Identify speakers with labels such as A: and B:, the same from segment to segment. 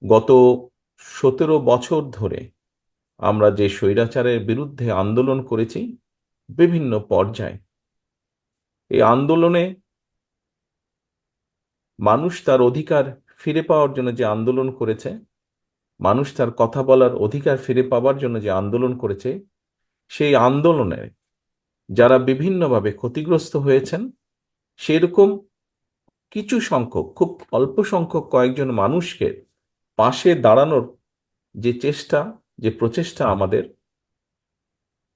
A: গত 17 বছর ধরে আমরা যে স্বৈরাচারের বিরুদ্ধে আন্দোলন করেছি বিভিন্ন পর্যায়ে, এই আন্দোলনে মানুষ তার অধিকার ফিরে পাওয়ার জন্য যে আন্দোলন করেছে, মানুষ তার কথা বলার অধিকার ফিরে পাওয়ার জন্য যে আন্দোলন করেছে, সেই আন্দোলনে যারা বিভিন্নভাবে ক্ষতিগ্রস্ত হয়েছেন, সেরকম কিছু সংখ্যক, খুব অল্প সংখ্যক কয়েকজন মানুষকে পাশে দাঁড়ানোর যে চেষ্টা, যে প্রচেষ্টা আমাদের,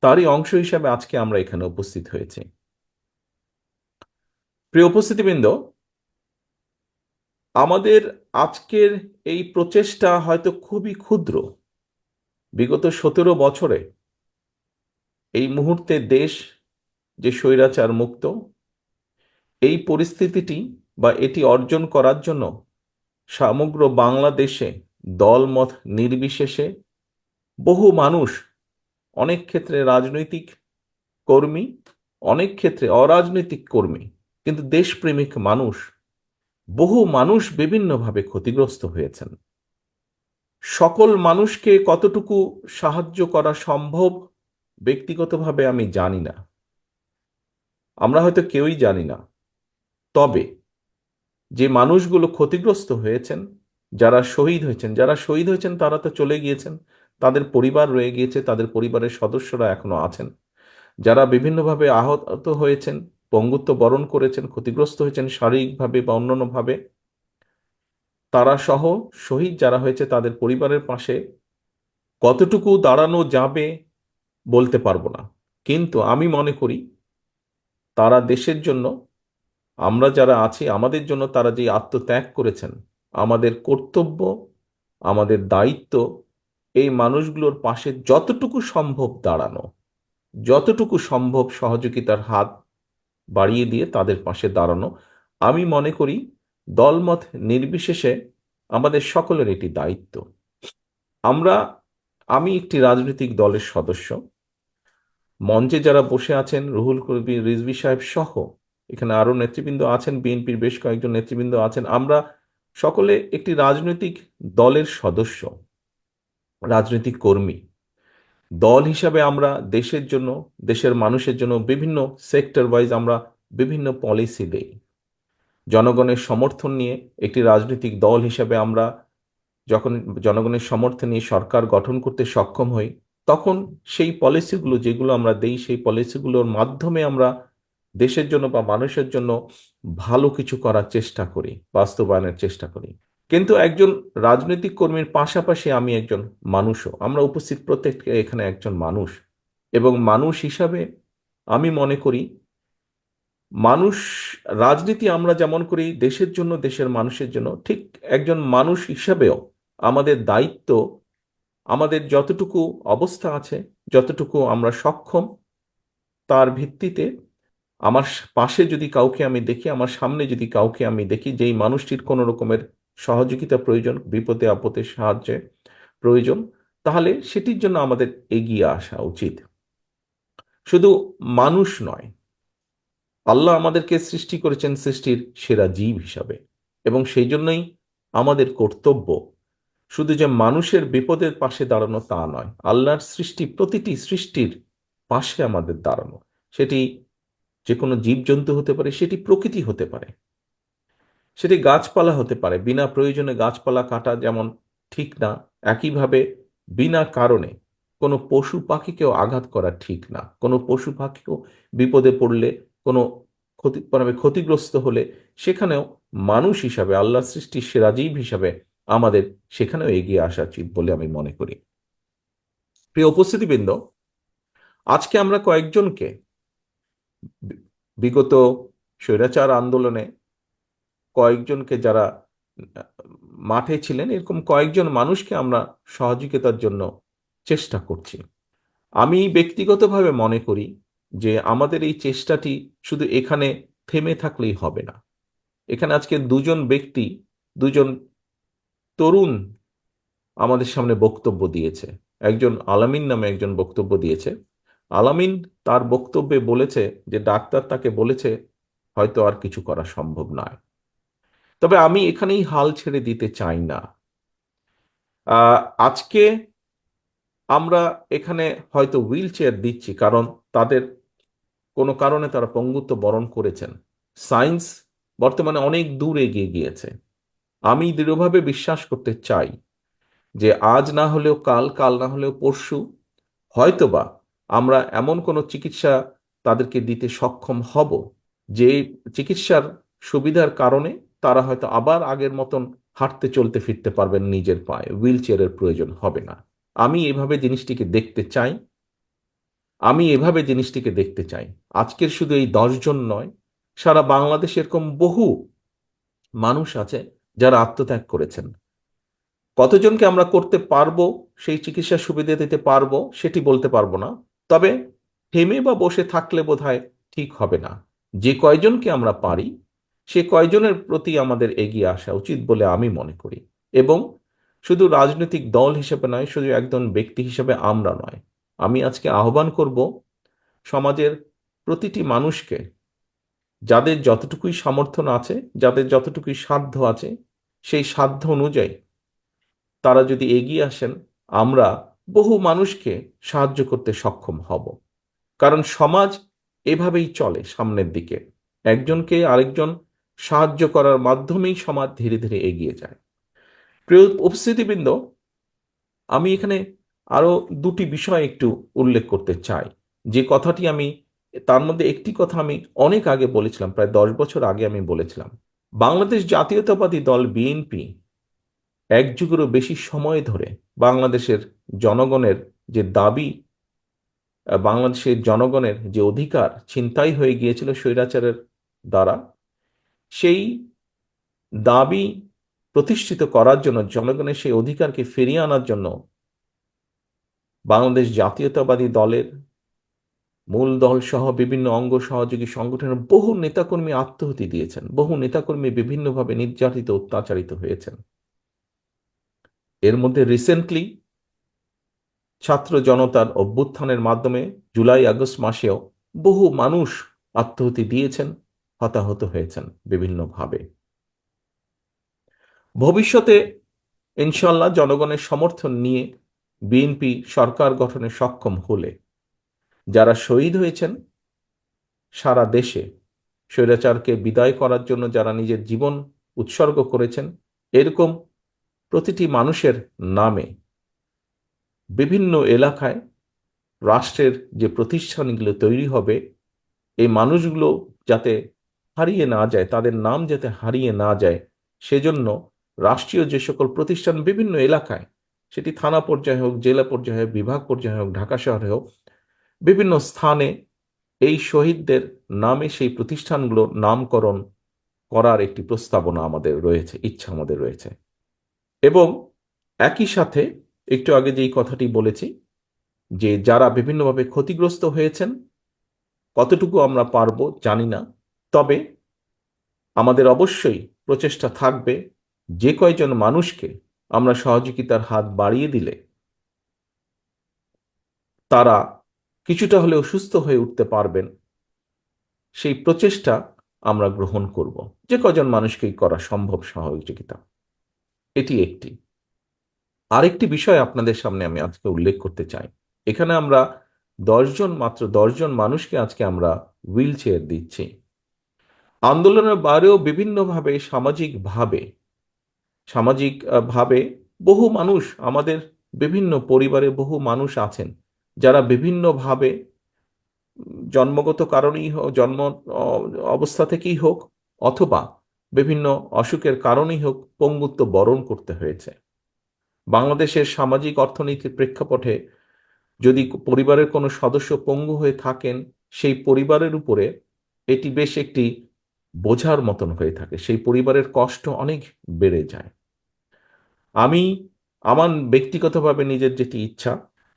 A: তারই অংশ হিসাবে আজকে আমরা এখানে উপস্থিত হয়েছি। প্রিয় উপস্থিতিবৃন্দ, আমাদের আজকের এই প্রচেষ্টা হয়তো খুবই ক্ষুদ্র। বিগত 17 বছরে এই মুহূর্তে দেশ যে স্বৈরাচার মুক্ত, এই পরিস্থিতিটি বা এটি অর্জন করার জন্য সমগ্র বাংলাদেশে দলমত নির্বিশেষে বহু মানুষ, অনেক ক্ষেত্রে রাজনৈতিক কর্মী, অনেক ক্ষেত্রে অরাজনৈতিক কর্মী, কিন্তু দেশপ্রেমিক মানুষ, বহু মানুষ বিভিন্নভাবে ক্ষতিগ্রস্ত হয়েছেন। সকল মানুষকে কতটুকু সাহায্য করা সম্ভব ব্যক্তিগতভাবে আমি জানি না, আমরা হয়তো কেউই জানি না। তবে যে মানুষগুলো ক্ষতিগ্রস্ত হয়েছেন, যারা শহীদ হয়েছেন তারা তো চলে গিয়েছেন, তাদের পরিবার রয়ে গিয়েছে, তাদের পরিবারের সদস্যরা এখনো আছেন। যারা বিভিন্নভাবে আহত হয়েছেন, পঙ্গুত্ব বরণ করেছেন, ক্ষতিগ্রস্ত হয়েছেন শারীরিকভাবে বা অন্যান্যভাবে, তারা সহ শহীদ যারা হয়েছে তাদের পরিবারের পাশে কতটুকু দাঁড়ানো যাবে বলতে পারবো না। কিন্তু আমি মনে করি তারা দেশের জন্য, আমরা যারা আছি আমাদের জন্য তারা যে আত্মত্যাগ করেছেন, আমাদের কর্তব্য, আমাদের দায়িত্ব এই মানুষগুলোর পাশে যতটুকু সম্ভব দাঁড়ানো, যতটুকু সম্ভব সহযোগিতার হাত বাড়িয়ে দিয়ে তাদের পাশে দাঁড়ানো। আমি মনে করি দলমত নির্বিশেষে আমাদের সকলের এটি দায়িত্ব। আমরা, আমি একটি রাজনৈতিক দলের সদস্য। মঞ্চে যারা বসে আছেন, রুহুল কবির রিজভী সাহেব সহ এখানে আরো নেতৃবৃন্দ আছেন, বিএনপির বেশ কয়েকজন নেতৃবৃন্দ আছেন, আমরা সকলে একটি রাজনৈতিক দলের সদস্য, রাজনৈতিক কর্মী। দল হিসাবে আমরা দেশের জন্য, দেশের মানুষের জন্য বিভিন্ন সেক্টর ওয়াইজ আমরা বিভিন্ন পলিসি দেই। জনগণের সমর্থন নিয়ে একটি রাজনৈতিক দল হিসাবে আমরা যখন জনগণের সমর্থন নিয়ে সরকার গঠন করতে সক্ষম হই, তখন সেই পলিসিগুলো যেগুলো আমরা দেই, সেই পলিসিগুলোর মাধ্যমে আমরা দেশের জন্য বা মানুষের জন্য ভালো কিছু করার চেষ্টা করি, বাস্তবায়নের চেষ্টা করি। কিন্তু একজন রাজনৈতিক কর্মীর পাশাপাশি আমি একজন মানুষও, আমরা উপস্থিত প্রত্যেকে এখানে একজন মানুষ। এবং মানুষ হিসাবে আমি মনে করি মানুষ, রাজনীতি আমরা যেমন করি দেশের জন্য, দেশের মানুষের জন্য, ঠিক একজন মানুষ হিসাবেও আমাদের দায়িত্ব, আমাদের যতটুকু অবস্থা আছে, যতটুকু আমরা সক্ষম, তার ভিত্তিতে আমার পাশে যদি কাউকে আমি দেখি, আমার সামনে যদি কাউকে আমি দেখি যেই মানুষটির কোনো রকমের সহযোগিতা প্রয়োজন, বিপদে আপদে সাহায্যে প্রয়োজন, তাহলে সেটির জন্য আমাদের এগিয়ে আসা উচিত। শুধু মানুষ নয়, আল্লাহ আমাদেরকে সৃষ্টি করেছেন সৃষ্টির সেরা জীব হিসাবে, এবং সেই জন্যই আমাদের কর্তব্য শুধু যে মানুষের বিপদের পাশে দাঁড়ানো তা নয়, আল্লাহর সৃষ্টি প্রতিটি সৃষ্টির পাশে আমাদের দাঁড়ানো। সেটি যে কোনো জীবজন্তু হতে পারে, সেটি প্রকৃতি হতে পারে, সেটি গাছপালা হতে পারে। বিনা প্রয়োজনে গাছপালা কাটা যেমন ঠিক না, একইভাবে বিনা কারণে কোনো পশু পাখিকেও আঘাত করা ঠিক না। কোনো পশু পাখিও বিপদে পড়লে, কোনো ক্ষতিগ্রস্ত হলে, সেখানেও মানুষ হিসাবে, আল্লাহ সৃষ্টির সেরা জীব হিসাবে আমাদের সেখানেও এগিয়ে আসা উচিত বলে আমি মনে করি। প্রিয় উপস্থিতিবৃন্দ, আজকে আমরা কয়েকজনকে বিগত স্বৈরাচার আন্দোলনে কয়েকজনকে, যারা মাঠে ছিলেন, এরকম কয়েকজন মানুষকে আমরা সহযোগিতার জন্য চেষ্টা করছি। আমি ব্যক্তিগতভাবে মনে করি যে আমাদের এই চেষ্টাটি শুধু এখানে থেমে থাকলেই হবে না। এখানে আজকে দুজন ব্যক্তি, দুজন তরুণ আমাদের সামনে বক্তব্য দিয়েছে। একজন আলামিন নামে একজন বক্তব্য দিয়েছে। আলামিন তার বক্তব্যে বলেছে যে ডাক্তার তাকে বলেছে হয়তো আর কিছু করা সম্ভব নয়। তবে আমি এখানেই হাল ছেড়ে দিতে চাই না। আজকে আমরা এখানে হয়তো হুইল চেয়ার দিচ্ছি, কারণ তাদের কোনো কারণে তারা পঙ্গুত্ব বরণ করেছেন। সায়েন্স বর্তমানে অনেক দূর এগিয়ে গিয়েছে। আমি দৃঢ়ভাবে বিশ্বাস করতে চাই যে আজ না হলেও কাল, কাল না হলেও পরশু হয়তোবা আমরা এমন কোনো চিকিৎসা তাদেরকে দিতে সক্ষম হব, যে চিকিৎসার সুবিধার কারণে তারা হয়তো আবার আগের মতন হাঁটতে চলতে ফিরতে পারবেন নিজের পায়ে, হুইল চেয়ারের প্রয়োজন হবে না। আমি এভাবে জিনিসটিকে দেখতে চাই। আমি এভাবে জিনিসটিকে দেখতে চাই। আজকের শুধু এই 10 জন নয়, সারা বাংলাদেশে এরকম বহু মানুষ আছে যারা আত্মত্যাগ করেছেন। কতজনকে আমরা করতে পারবো, সেই চিকিৎসা সুবিধা দিতে পারবো, সেটি বলতে পারবো না। তবে থেমে বা বসে থাকলে বোধহয় ঠিক হবে না। যে কয়জনকে আমরা পারি, সে কয়জনের প্রতি আমাদের এগিয়ে আসা উচিত বলে আমি মনে করি। এবং শুধু রাজনৈতিক দল হিসেবে নয়, শুধু একজন ব্যক্তি হিসেবে আমরা নয়, আমি আজকে আহ্বান করব সমাজের প্রতিটি মানুষকে, যাদের যতটুকুই সমর্থন আছে, যাদের যতটুকুই সাধ্য আছে, সেই সাধ্য অনুযায়ী তারা যদি এগিয়ে আসেন, আমরা বহু মানুষকে সাহায্য করতে সক্ষম হব। কারণ সমাজ এভাবেই চলে সামনের দিকে, একজনকে আরেকজন সাহায্য করার মাধ্যমেই সমাজ ধীরে ধীরে এগিয়ে যায়। প্রিয় উপস্থিতিবৃন্দ, আমি এখানে আরো দুটি বিষয় একটু উল্লেখ করতে চাই। যে কথাটি আমি, তার মধ্যে একটি কথা আমি অনেক আগে বলেছিলাম, প্রায় 10 বছর আগে আমি বলেছিলাম, বাংলাদেশ জাতীয়তাবাদী দল বিএনপি এক যুগেরও বেশি সময় ধরে বাংলাদেশের জনগণের যে দাবি, বাংলাদেশের জনগণের যে অধিকার ছিনতাই হয়ে গিয়েছিল স্বৈরাচারের দ্বারা, সেই দাবি প্রতিষ্ঠিত করার জন্য, জনগণের সেই অধিকারকে ফিরিয়ে আনার জন্য বাংলাদেশ জাতীয়তাবাদী দলের মূল দল সহ বিভিন্ন অঙ্গ সহযোগী সংগঠনের বহু নেতাকর্মী আত্মাহুতি দিয়েছেন, বহু নেতাকর্মী বিভিন্নভাবে নির্যাতিত অত্যাচারিত হয়েছেন। এর মধ্যে রিসেন্টলি ছাত্র জনতার অভ্যুত্থানের মাধ্যমে জুলাই আগস্ট মাসেও বহু মানুষ আত্মাহুতি দিয়েছেন, হতাহত হয়েছেন বিভিন্নভাবে। ভবিষ্যতে ইনশাল্লাহ জনগণের সমর্থন নিয়ে বিএনপি সরকার গঠনে সক্ষম হলে, যারা শহীদ হয়েছেন সারা দেশে, স্বৈরাচারকে বিদায় করার জন্য যারা নিজের জীবন উৎসর্গ করেছেন, এরকম প্রতিটি মানুষের নামে বিভিন্ন এলাকায় রাষ্ট্রের যে প্রতিষ্ঠানগুলো তৈরি হবে, এই মানুষগুলো যাতে হারিয়ে না যায়, তাদের নাম যাতে হারিয়ে না যায়, সেজন্য রাষ্ট্রীয় যে সকল প্রতিষ্ঠান বিভিন্ন এলাকায়, সেটি থানা পর্যায়ে হোক, জেলা পর্যায়ে হোক, বিভাগ পর্যায়ে হোক, ঢাকা শহরে হোক, বিভিন্ন স্থানে এই শহীদদের নামে সেই প্রতিষ্ঠানগুলো নামকরণ করার একটি প্রস্তাবনা আমাদের রয়েছে, ইচ্ছা আমাদের রয়েছে। এবং একই সাথে একটু আগে যেই কথাটি বলেছি, যে যারা বিভিন্নভাবে ক্ষতিগ্রস্ত হয়েছেন, কতটুকু আমরা পারবো জানি না, তবে আমাদের অবশ্যই প্রচেষ্টা থাকবে যে কয়জন মানুষকে আমরা সহযোগিতার হাত বাড়িয়ে দিলে তারা কিছুটা হলেও সুস্থ হয়ে উঠতে পারবেন, সেই প্রচেষ্টা আমরা গ্রহণ করব। যে কজন মানুষকেই করা সম্ভব সহযোগিতা, এটি একটি। আরেকটি বিষয় আপনাদের সামনে আমি আজকে উল্লেখ করতে চাই। এখানে আমরা 10 জন, মাত্র 10 জন মানুষকে আজকে আমরা হুইল চেয়ার দিচ্ছি। আন্দোলনের বাইরেও বিভিন্নভাবে সামাজিক ভাবে বহু মানুষ, আমাদের বিভিন্ন পরিবারে বহু মানুষ আছেন যারা বিভিন্নভাবে জন্মগত কারণেই হোক, জন্ম অবস্থা থেকেই হোক, অথবা বিভিন্ন অসুখের কারণেই হোক, পঙ্গুত্ব বরণ করতে হয়েছে। বাংলাদেশের সামাজিক অর্থনীতির প্রেক্ষাপটে যদি পরিবারের কোনো সদস্য পঙ্গু হয়ে থাকেন, সেই পরিবারের উপরে এটি বেশ একটি বোঝার মতন হয়ে থাকে, সেই পরিবারের কষ্ট অনেক বেড়ে যায়। আমি আমার ব্যক্তিগতভাবে নিজের যেটি ইচ্ছা,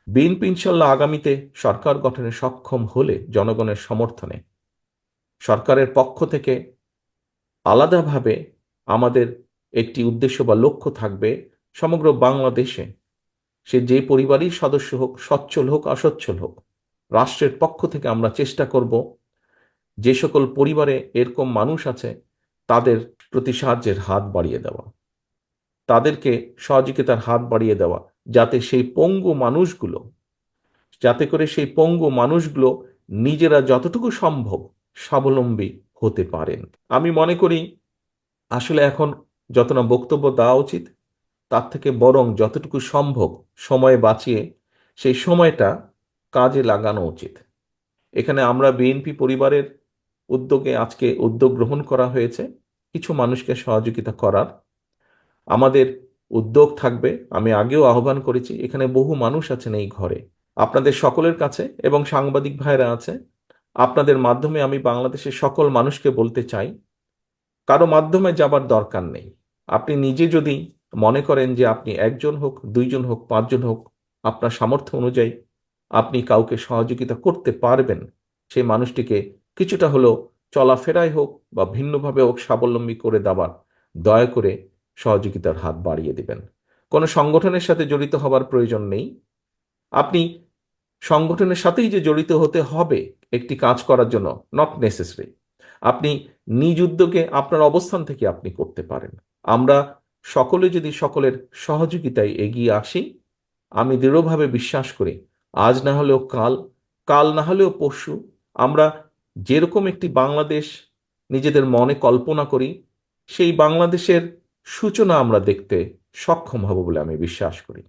A: বিএনপি ইনশাল্লাহ আগামীতে সরকার গঠনে সক্ষম হলে জনগণের সমর্থনে সরকারের পক্ষ থেকে আলাদাভাবে আমাদের একটি উদ্দেশ্য বা লক্ষ্য থাকবে, সমগ্র বাংলাদেশে সে যে পরিবারই সদস্য হোক, সচ্ছল হোক অসচ্ছল হোক, রাষ্ট্রের পক্ষ থেকে আমরা চেষ্টা করব যে সকল পরিবারে এরকম মানুষ আছে তাদের প্রতি সাহায্যের হাত বাড়িয়ে দেওয়া। তাদেরকে সহযোগিতার হাত বাড়িয়ে দেওয়া, যাতে সেই পঙ্গু মানুষগুলো নিজেরা যতটুকু সম্ভব স্বাবলম্বী হতে পারেন। আমি মনে করি আসলে এখন যত না বক্তব্য দেওয়া উচিত, তার থেকে বরং যতটুকু সম্ভব সময় বাঁচিয়ে সেই সময়টা কাজে লাগানো উচিত। এখানে আমরা বিএনপি পরিবারের উদ্যোগে আজকে উদ্যোগ গ্রহণ করা হয়েছে কিছু মানুষকে সহযোগিতা করার। আমাদের উদ্যোগ থাকবে, আমি আগেও আহ্বান করেছি, এখানে বহু মানুষ আছেন এই ঘরে, আপনাদের সকলের কাছে এবং সাংবাদিক ভাইরা আছে, আপনাদের মাধ্যমে আমি বাংলাদেশের সকল মানুষকে বলতে চাই, কারো মাধ্যমে যাবার দরকার নেই। আপনি নিজে যদি মনে করেন যে আপনি একজন হোক, দুইজন হোক, পাঁচজন হোক, আপনার সামর্থ্য অনুযায়ী আপনি কাউকে সহযোগিতা করতে পারবেন, সেই মানুষটিকে কিছুটা হলেও চলাফেরায় হোক বা ভিন্নভাবে হোক স্বাবলম্বী করে দেওয়ার দয়া করে সহযোগিতার হাত বাড়িয়ে দিবেন। কোনো সংগঠনের সাথে জড়িত হবার প্রয়োজন নেই। আপনি সংগঠনের সাথেই যে জড়িত হতে হবে একটি কাজ করার জন্য, নট নেসেসারি। আপনি নিজ উদ্যোগে আপনার অবস্থান থেকে আপনি করতে পারেন। আমরা সকলে যদি সকলের সহযোগিতায় এগিয়ে আসি, আমি দৃঢ়ভাবে বিশ্বাস করি আজ না হলেও কাল, কাল না হলেও পরশু আমরা যেরকম একটি বাংলাদেশ নিজেদের মনে কল্পনা করি, সেই বাংলাদেশের সূচনা আমরা দেখতে সক্ষম হব বলে আমি বিশ্বাস করি।